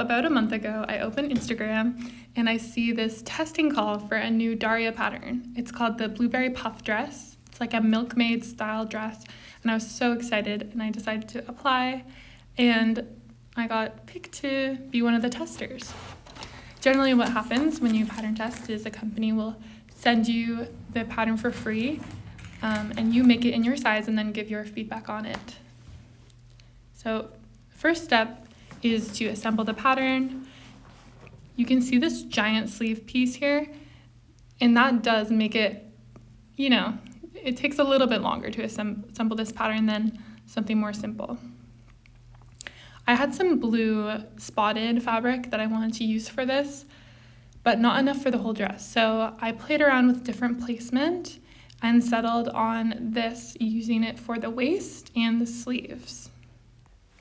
about a month ago, I opened Instagram and I see this testing call for a new Daria pattern. It's called the Blueberry Puff Dress. It's like a Milkmaid style dress, and I was so excited, and I decided to apply, and I got picked to be one of the testers. Generally what happens when you pattern test is a company will send you the pattern for free, and you make it in your size and then give your feedback on it. So first step is to assemble the pattern. You can see this giant sleeve piece here, and that does make it, it takes a little bit longer to assemble this pattern than something more simple. I had some blue spotted fabric that I wanted to use for this, but not enough for the whole dress. So I played around with different placement and settled on this, using it for the waist and the sleeves.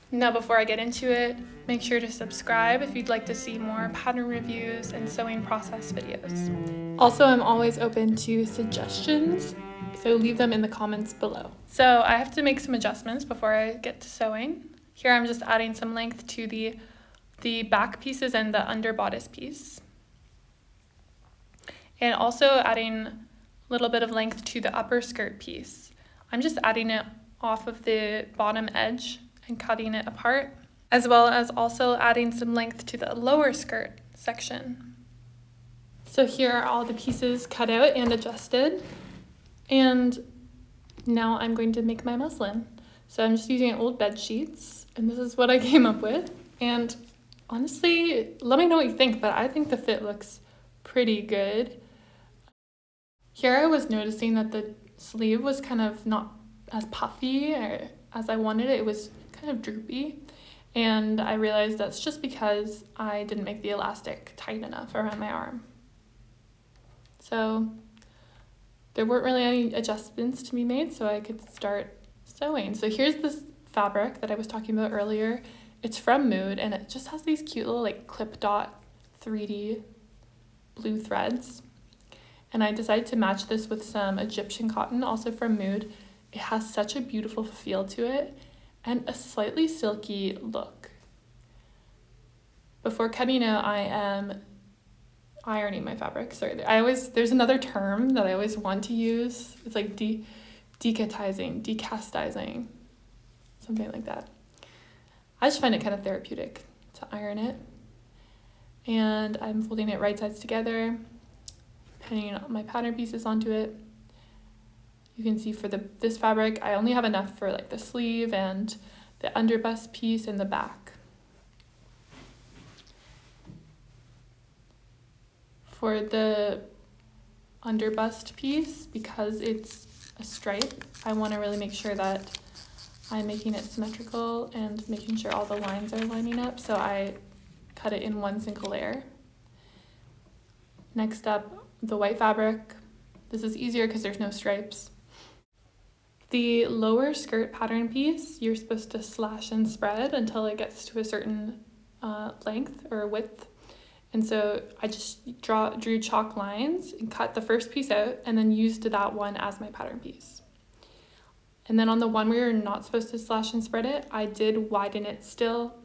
Now, before I get into it, make sure to subscribe if you'd like to see more pattern reviews and sewing process videos. Also, I'm always open to suggestions, so leave them in the comments below. So I have to make some adjustments before I get to sewing. Here I'm just adding some length to the back pieces and the under bodice piece. And also adding a little bit of length to the upper skirt piece. I'm just adding it off of the bottom edge and cutting it apart, as well as also adding some length to the lower skirt section. So here are all the pieces cut out and adjusted, and now I'm going to make my muslin. So I'm just using old bed sheets, and this is what I came up with. And honestly, let me know what you think, but I think the fit looks pretty good. Here I was noticing that the sleeve was kind of not as puffy or as I wanted it. It was kind of droopy, and I realized that's just because I didn't make the elastic tight enough around my arm. So there weren't really any adjustments to be made, so I could start sewing. So here's this fabric that I was talking about earlier. It's from Mood, and it just has these cute little clip dot 3D blue threads. And I decided to match this with some Egyptian cotton, also from Mood. It has such a beautiful feel to it and a slightly silky look. Before cutting out, I am ironing my fabric. Sorry, there's another term that I always want to use. It's like decastizing, something like that. I just find it kind of therapeutic to iron it. And I'm folding it right sides together, pinning my pattern pieces onto it. You can see for this fabric, I only have enough for the sleeve and the underbust piece and the back. For the underbust piece, because it's a stripe, I want to really make sure that I'm making it symmetrical and making sure all the lines are lining up, so I cut it in one single layer. Next up, the white fabric. This is easier because there's no stripes. The lower skirt pattern piece, you're supposed to slash and spread until it gets to a certain length or width. And so I just drew chalk lines and cut the first piece out and then used that one as my pattern piece. And then on the one where you're not supposed to slash and spread it, I did widen it still.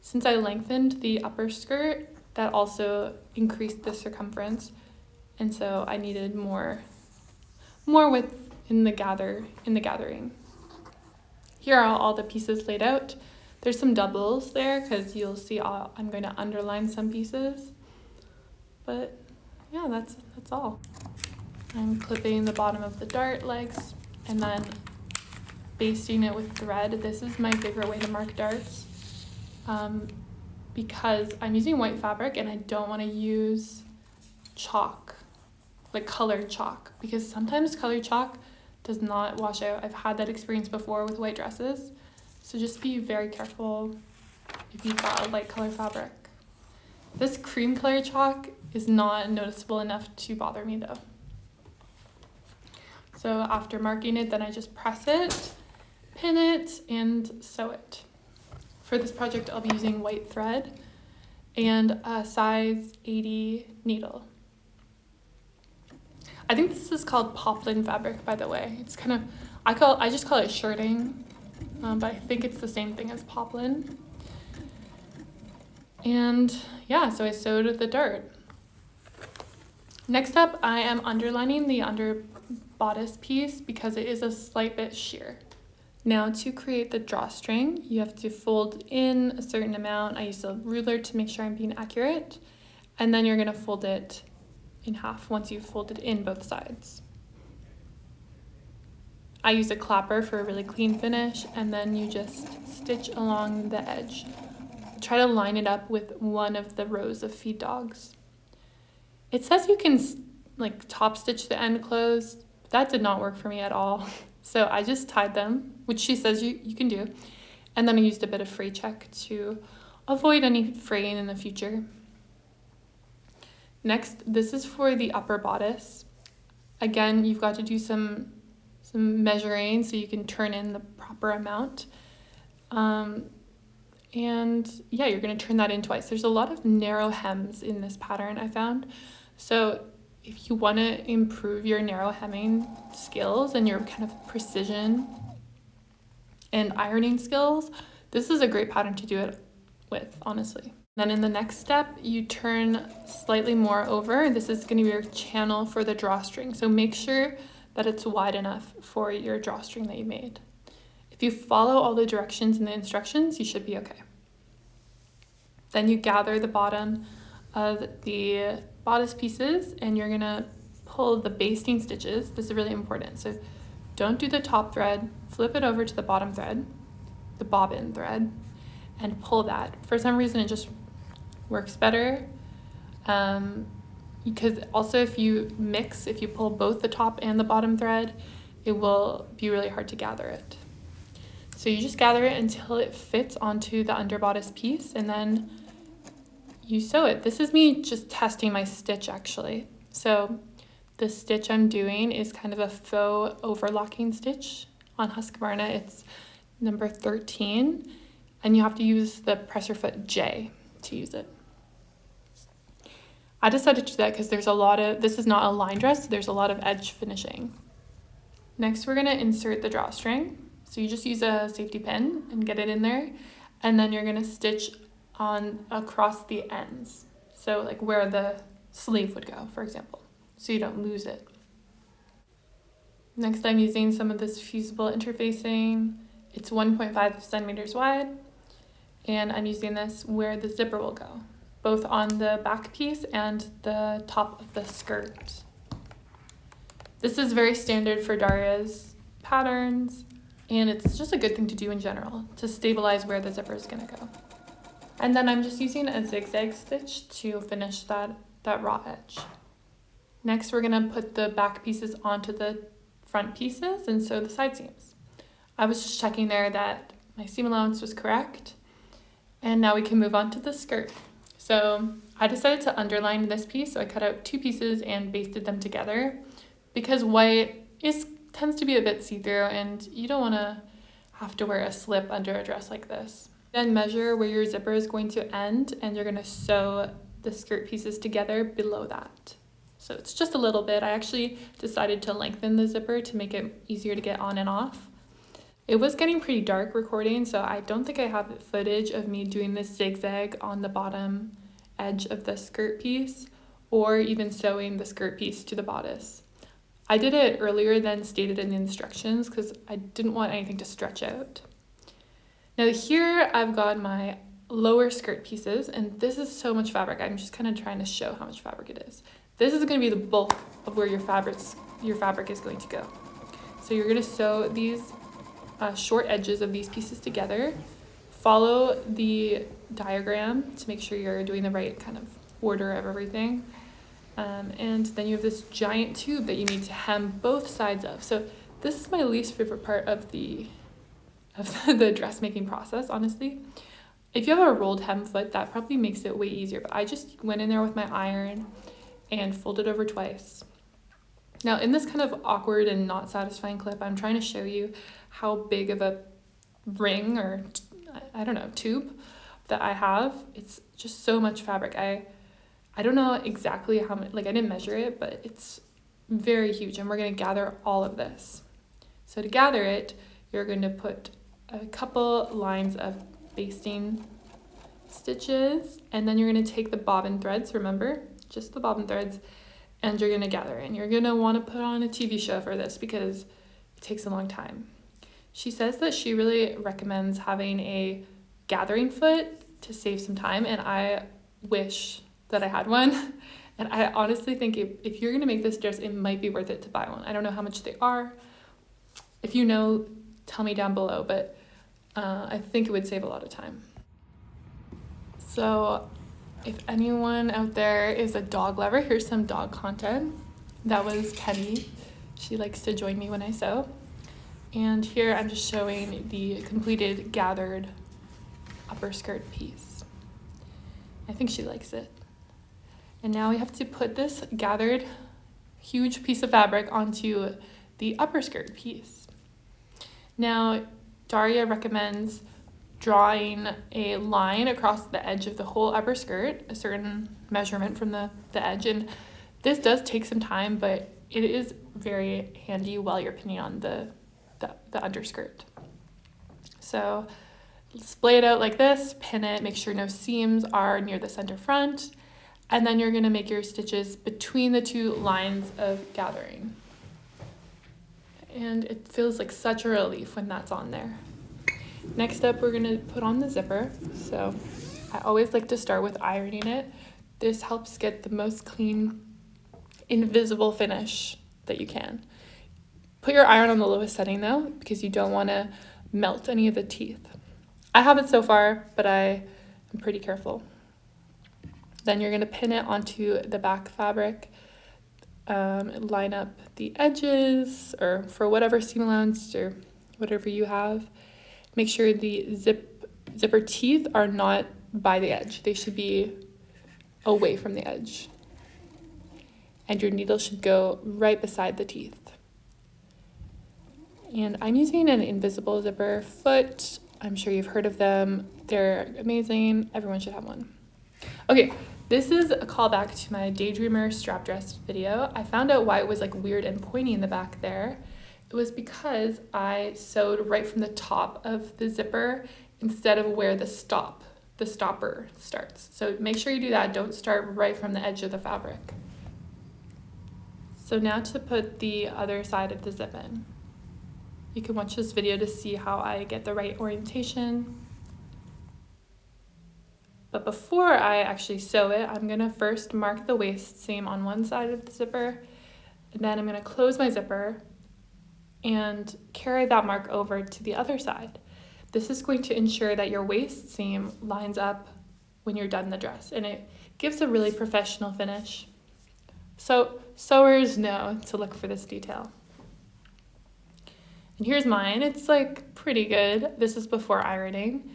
Since I lengthened the upper skirt, that also increased the circumference. And so I needed more width in the gathering. Here are all the pieces laid out. There's some doubles there because you'll see I'm going to underline some pieces. But yeah, that's all. I'm clipping the bottom of the dart legs and then basting it with thread. This is my favorite way to mark darts because I'm using white fabric and I don't want to use chalk, colored chalk, because sometimes colored chalk does not wash out. I've had that experience before with white dresses. So just be very careful if you've got a light color fabric. This cream color chalk is not noticeable enough to bother me though. So after marking it, then I just press it, pin it, and sew it. For this project, I'll be using white thread and a size 80 needle. I think this is called poplin fabric, by the way. It's kind of, I just call it shirting, but I think it's the same thing as poplin. And yeah, so I sewed the dart. Next up, I am underlining the under bodice piece because it is a slight bit sheer. Now to create the drawstring, you have to fold in a certain amount. I use a ruler to make sure I'm being accurate. And then you're gonna fold it in half once you've folded in both sides. I use a clapper for a really clean finish, and then you just stitch along the edge. Try to line it up with one of the rows of feed dogs. It says you can like top stitch the end closed. That did not work for me at all. So I just tied them, which she says you can do. And then I used a bit of fray check to avoid any fraying in the future. Next, this is for the upper bodice. Again, you've got to do some measuring so you can turn in the proper amount. And yeah, you're gonna turn that in twice. There's a lot of narrow hems in this pattern, I found. So if you wanna improve your narrow hemming skills and your kind of precision and ironing skills, this is a great pattern to do it with, honestly. Then in the next step, you turn slightly more over. This is gonna be your channel for the drawstring. So make sure that it's wide enough for your drawstring that you made. If you follow all the directions in the instructions, you should be okay. Then you gather the bottom of the bodice pieces and you're gonna pull the basting stitches. This is really important. So don't do the top thread, flip it over to the bottom thread, the bobbin thread, and pull that. For some reason, it just works better. Because also if you pull both the top and the bottom thread, it will be really hard to gather it. So you just gather it until it fits onto the under bodice piece and then you sew it. This is me just testing my stitch actually. So the stitch I'm doing is kind of a faux overlocking stitch on Husqvarna. It's number 13 and you have to use the presser foot J to use it. I decided to do that because this is not a line dress, so there's a lot of edge finishing. Next, we're gonna insert the drawstring. So you just use a safety pin and get it in there, and then you're gonna stitch on across the ends. So like where the sleeve would go, for example, so you don't lose it. Next, I'm using some of this fusible interfacing. It's 1.5 centimeters wide, and I'm using this where the zipper will go, both on the back piece and the top of the skirt. This is very standard for Daria's patterns, and it's just a good thing to do in general to stabilize where the zipper is gonna go. And then I'm just using a zigzag stitch to finish that raw edge. Next, we're gonna put the back pieces onto the front pieces and sew the side seams. I was just checking there that my seam allowance was correct, and now we can move on to the skirt. So I decided to underline this piece, so I cut out 2 pieces and basted them together because white tends to be a bit see-through and you don't want to have to wear a slip under a dress like this. Then measure where your zipper is going to end and you're going to sew the skirt pieces together below that. So it's just a little bit. I actually decided to lengthen the zipper to make it easier to get on and off. It was getting pretty dark recording, so I don't think I have footage of me doing this zigzag on the bottom edge of the skirt piece or even sewing the skirt piece to the bodice. I did it earlier than stated in the instructions because I didn't want anything to stretch out. Now here I've got my lower skirt pieces, and this is so much fabric. I'm just kind of trying to show how much fabric it is. This is going to be the bulk of where your fabric is going to go. So you're going to sew these short edges of these pieces together. Follow the diagram to make sure you're doing the right kind of order of everything. And then you have this giant tube that you need to hem both sides of. So this is my least favorite part of the dressmaking process, honestly. If you have a rolled hem foot, that probably makes it way easier, but I just went in there with my iron and folded over twice. Now in this kind of awkward and not satisfying clip, I'm trying to show you how big of a ring or I don't know, tube that I have. It's just so much fabric. I don't know exactly how much, like I didn't measure it, but it's very huge and we're gonna gather all of this. So to gather it, you're going to put a couple lines of basting stitches, and then you're going to take the bobbin threads, remember, just the bobbin threads, and you're going to gather. And you're going to want to put on a TV show for this because it takes a long time. She says that she really recommends having a gathering foot to save some time, and I wish that I had one. And I honestly think if you're going to make this dress, it might be worth it to buy one. I don't know how much they are. If you know, tell me down below, but I think it would save a lot of time. So if anyone out there is a dog lover, here's some dog content. That was Kenny. She likes to join me when I sew. And here I'm just showing the completed gathered upper skirt piece. I think she likes it. And now we have to put this gathered huge piece of fabric onto the upper skirt piece. Now, Daria recommends drawing a line across the edge of the whole upper skirt, a certain measurement from the edge. And this does take some time, but it is very handy while you're pinning on the underskirt. So splay it out like this, pin it, make sure no seams are near the center front, and then you're going to make your stitches between the two lines of gathering. And it feels like such a relief when that's on there. Next up, we're going to put on the zipper. So I always like to start with ironing it. This helps get the most clean, invisible finish that you can. Put your iron on the lowest setting though, because you don't want to melt any of the teeth. I haven't so far, but I am pretty careful. Then you're going to pin it onto the back fabric, line up the edges, or for whatever seam allowance or whatever you have. Make sure the zipper teeth are not by the edge. They should be away from the edge. And your needle should go right beside the teeth. And I'm using an invisible zipper foot. I'm sure you've heard of them. They're amazing. Everyone should have one. Okay, this is a callback to my Daydreamer strap dress video. I found out why it was like weird and pointy in the back there. It was because I sewed right from the top of the zipper instead of where the stopper starts. So make sure you do that. Don't start right from the edge of the fabric. So now to put the other side of the zip in. You can watch this video to see how I get the right orientation. But before I actually sew it, I'm gonna first mark the waist seam on one side of the zipper, and then I'm gonna close my zipper and carry that mark over to the other side. This is going to ensure that your waist seam lines up when you're done the dress, and it gives a really professional finish. So sewers know to look for this detail. And here's mine. It's like pretty good. This is before ironing,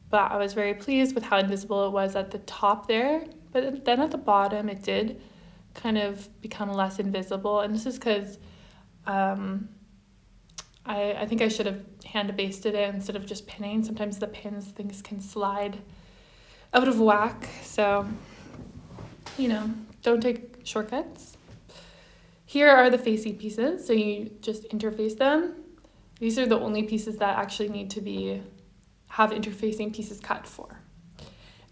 but I was very pleased with how invisible it was at the top there. But then at the bottom, it did kind of become less invisible. And this is because I think I should have hand basted it instead of just pinning. Sometimes the things can slide out of whack. So, you know, don't take shortcuts. Here are the facing pieces. So you just interface them. These are the only pieces that actually need to have interfacing pieces cut for.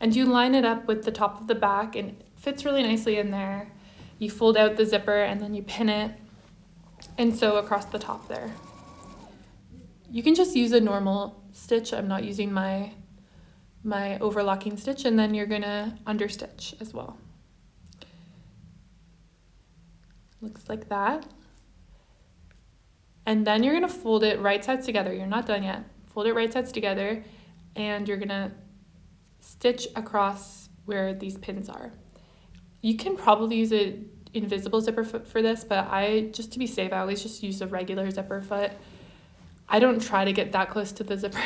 And you line it up with the top of the back, and it fits really nicely in there. You fold out the zipper and then you pin it and sew across the top there. You can just use a normal stitch. I'm not using my overlocking stitch, and then you're gonna understitch as well. Looks like that. And then you're gonna fold it right sides together. You're not done yet. Fold it right sides together, and you're gonna stitch across where these pins are. You can probably use an invisible zipper foot for this, but just to be safe, I always just use a regular zipper foot. I don't try to get that close to the zipper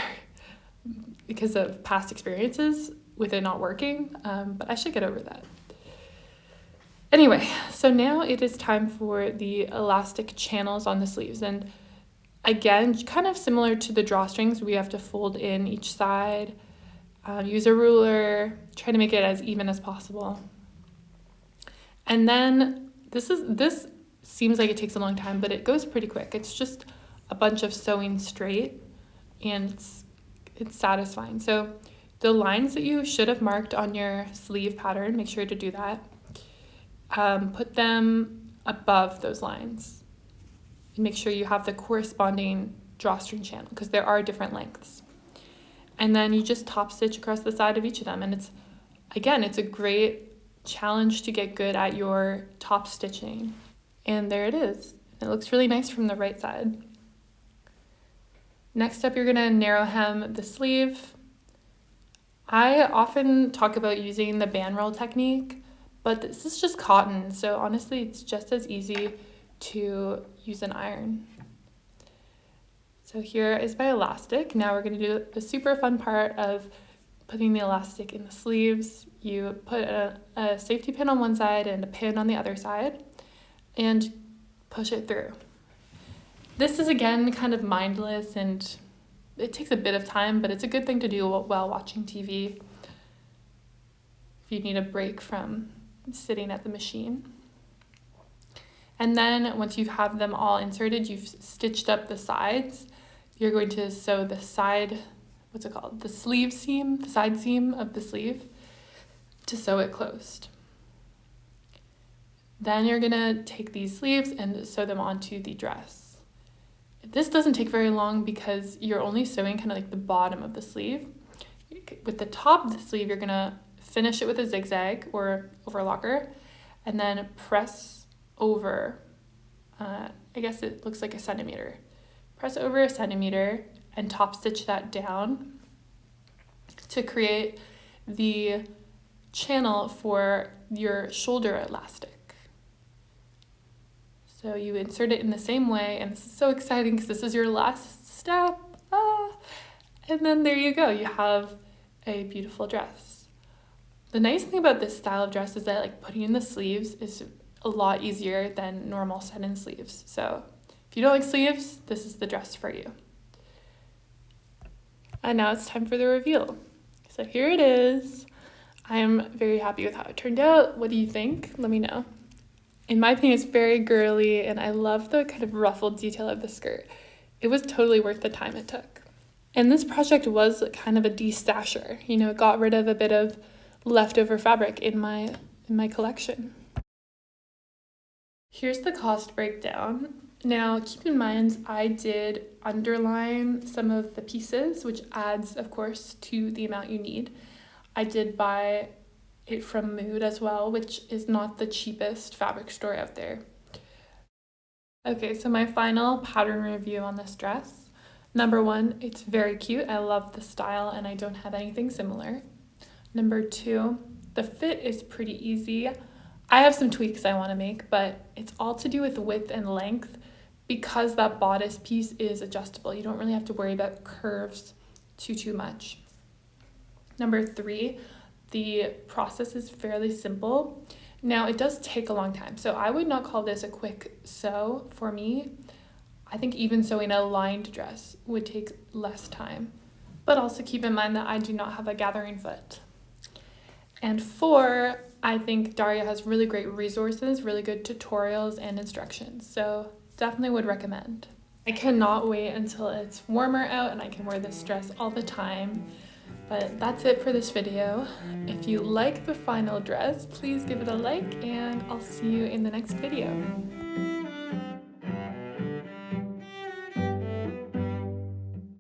because of past experiences with it not working, but I should get over that. Anyway, so now it is time for the elastic channels on the sleeves. And again, kind of similar to the drawstrings, we have to fold in each side, use a ruler, try to make it as even as possible. And then this seems like it takes a long time, but it goes pretty quick. It's just a bunch of sewing straight, and it's satisfying. So The lines that you should have marked on your sleeve pattern, make sure to do that. Put them above those lines. And make sure you have the corresponding drawstring channel because there are different lengths. And then you just top stitch across the side of each of them. And it's a great challenge to get good at your top stitching. And there it is. It looks really nice from the right side. Next up, you're gonna narrow hem the sleeve. I often talk about using the band roll technique, but this is just cotton, so honestly it's just as easy to use an iron. So here is my elastic. Now we're going to do the super fun part of putting the elastic in the sleeves. You put a safety pin on one side and a pin on the other side and push it through. This is again kind of mindless and it takes a bit of time, but it's a good thing to do while watching TV if you need a break from sitting at the machine. And then once you have them all inserted, you've stitched up the sides, you're going to sew the side, the sleeve seam, the side seam of the sleeve to sew it closed. Then you're gonna take these sleeves and sew them onto the dress. This doesn't take very long because you're only sewing kind of like the bottom of the sleeve. With the top of the sleeve, you're gonna finish it with a zigzag or overlocker and then press over, I guess it looks like a centimeter. Press over a centimeter and top stitch that down to create the channel for your shoulder elastic. So you insert it in the same way, and this is so exciting because this is your last step. And then there you go, you have a beautiful dress. The nice thing about this style of dress is that like putting in the sleeves is a lot easier than normal set-in sleeves. So if you don't like sleeves, this is the dress for you. And now it's time for the reveal. So here it is. I am very happy with how it turned out. What do you think? Let me know. In my opinion, it's very girly, and I love the kind of ruffled detail of the skirt. It was totally worth the time it took. And this project was kind of a de-stasher. You know, it got rid of a bit of leftover fabric in my collection. Here's the cost breakdown. Now, keep in mind, I did underline some of the pieces, which adds, of course, to the amount you need. I did buy it from Mood as well, which is not the cheapest fabric store out there. Okay, so my final pattern review on this dress. Number one, it's very cute. I love the style and I don't have anything similar. Number two, the fit is pretty easy. I have some tweaks I want to make, but it's all to do with width and length because that bodice piece is adjustable. You don't really have to worry about curves too much. Number three, the process is fairly simple. Now, it does take a long time, so I would not call this a quick sew for me. I think even sewing a lined dress would take less time. But also keep in mind that I do not have a gathering foot. And four, I think Daria has really great resources, really good tutorials and instructions, so definitely would recommend. I cannot wait until it's warmer out and I can wear this dress all the time. But that's it for this video. If you like the final dress, please give it a like and I'll see you in the next video.